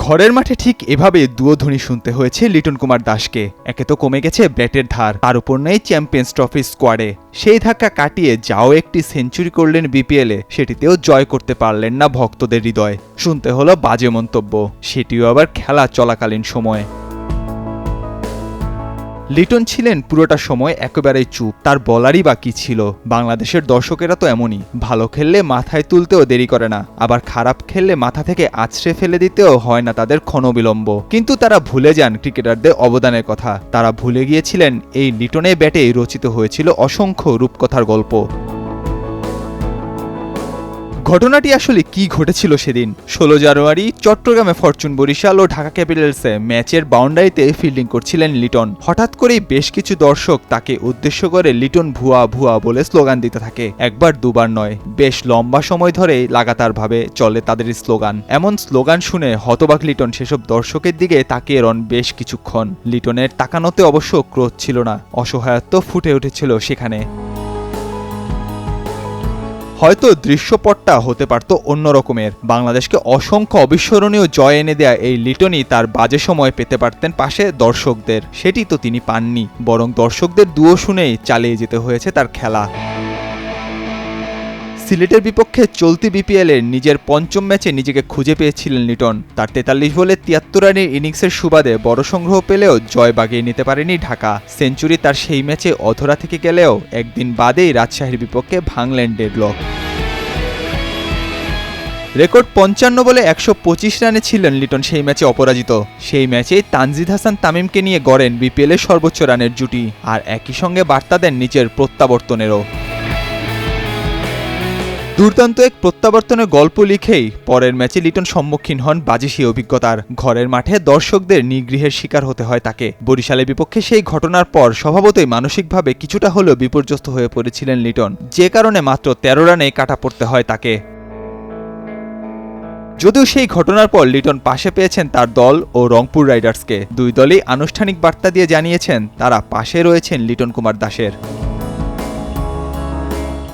ঘরের মাঠে ঠিক এভাবে দুয়োধ্বনি শুনতে হয়েছে লিটন কুমার দাসকে। একে তো কমে গেছে ব্যাটের ধার, তার উপর নেই চ্যাম্পিয়ন্স ট্রফি স্কোয়াডে। সেই ধাক্কা কাটিয়ে যাও একটি সেঞ্চুরি করলেন বিপিএলে, সেটিতেও জয় করতে পারলেন না ভক্তদের হৃদয়। শুনতে হলো বাজে মন্তব্য, সেটিও আবার খেলা চলাকালীন সময়ে। লিটন ছিলেন পুরোটা সময় একেবারেই চুপ, তার বলারই বা কি ছিল। বাংলাদেশের দর্শকেরা তো এমনই, ভালো খেললে মাথায় তুলতেও দেরি করে না, আবার খারাপ খেললে মাথা থেকে আছড়ে ফেলে দিতেও হয় না তাদের ক্ষণবিলম্ব। কিন্তু তারা ভুলে যান ক্রিকেটারদের অবদানের কথা। তারা ভুলে গিয়েছিলেন এই লিটনের ব্যাটেই রচিত হয়েছিল অসংখ্য রূপকথার গল্প। ঘটনাটি আসলে কি ঘটেছিল সেদিন 16 জানুয়ারি চট্টগ্রামে ফরচুন বরিশাল ও ঢাকা ক্যাপিটালসে ম্যাচের বাউন্ডারিতে ফিল্ডিং করছিলেন লিটন। হঠাৎ করেই বেশ কিছু দর্শক তাকে উদ্দেশ্য করে লিটন ভুয়া ভুয়া বলে স্লোগান দিতে থাকে। একবার দুবার নয়, বেশ লম্বা সময় ধরে লাগাতারভাবে চলে তাদের স্লোগান। এমন স্লোগান শুনে হতবাক লিটন সেসব দর্শকের দিকে তাকিয়ে রন বেশ কিছুক্ষণ। লিটনের তাকানোতে অবশ্য ক্রোধ ছিল না, অসহায়ত্ব ফুটে উঠেছিল সেখানে। হয়তো দৃশ্যপটটা হতে পারত অন্যরকমের। বাংলাদেশকে অসংখ্য অবিস্মরণীয় জয় এনে দেয়া এই লিটনই তার বাজে সময় পেতে পারতেন পাশে দর্শকদের। সেটি তো তিনি পাননি, বরং দর্শকদের দুয়ো শুনেই চালিয়ে যেতে হয়েছে তার খেলা। সিলেটের বিপক্ষে চলতি বিপিএলের নিজের পঞ্চম ম্যাচে নিজেকে খুঁজে পেয়েছিলেন লিটন। তার 43 বলে 73 রানের ইনিংসের সুবাদে বড় সংগ্রহ পেলেও জয় বাগিয়ে নিতে পারেনি ঢাকা। সেঞ্চুরি তার সেই ম্যাচে অধরা থেকে গেলেও একদিন বাদেই রাজশাহীর বিপক্ষে ভাঙলেন ডেডলক। রেকর্ড 55 বলে 125 রানে ছিলেন লিটন সেই ম্যাচে অপরাজিত। সেই ম্যাচেই তানজিদ হাসান তামিমকে নিয়ে গড়েন বিপিএলের সর্বোচ্চ রানের জুটি, আর একই সঙ্গে বার্তা দেন নিজের প্রত্যাবর্তনেরও। দুর্দান্ত এক প্রত্যাবর্তনের গল্প লিখেই পরের ম্যাচে লিটন সম্মুখীন হন বাজে সেই অভিজ্ঞতার। ঘরের মাঠে দর্শকদের নিগৃহের শিকার হতে হয় তাকে। বরিশালের বিপক্ষে সেই ঘটনার পর স্বভাবতই মানসিকভাবে কিছুটা হলেও বিপর্যস্ত হয়ে পড়েছিলেন লিটন, যে কারণে মাত্র 13 রানে কাটা পড়তে হয় তাকে। যদিও সেই ঘটনার পর লিটন পাশে পেয়েছেন তার দল ও রংপুর রাইডার্সকে। দুই দলই আনুষ্ঠানিক বার্তা দিয়ে জানিয়েছেন তারা পাশে রয়েছেন লিটন কুমার দাসের।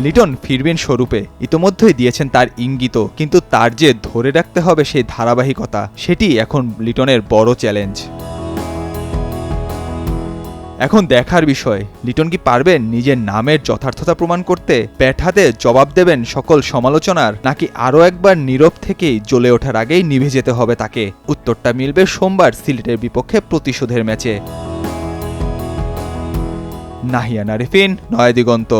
লিটন ফিরবেন স্বরূপে ইতোমধ্যেই দিয়েছেন তার ইঙ্গিত, কিন্তু তার যে ধরে রাখতে হবে সেই ধারাবাহিকতা, সেটি এখন লিটনের বড় চ্যালেঞ্জ। এখন দেখার বিষয়, লিটন কি পারবেন নিজের নামের যথার্থতা প্রমাণ করতে? ব্যাট হাতে জবাব দেবেন সকল সমালোচনার, নাকি আরও একবার নীরব থেকেই জ্বলে ওঠার আগেই নিভে যেতে হবে তাকে? উত্তরটা মিলবে সোমবার সিলেটের বিপক্ষে প্রতিশোধের ম্যাচে। নাহিয়ান আরিফিন, নয়াদিগন্ত।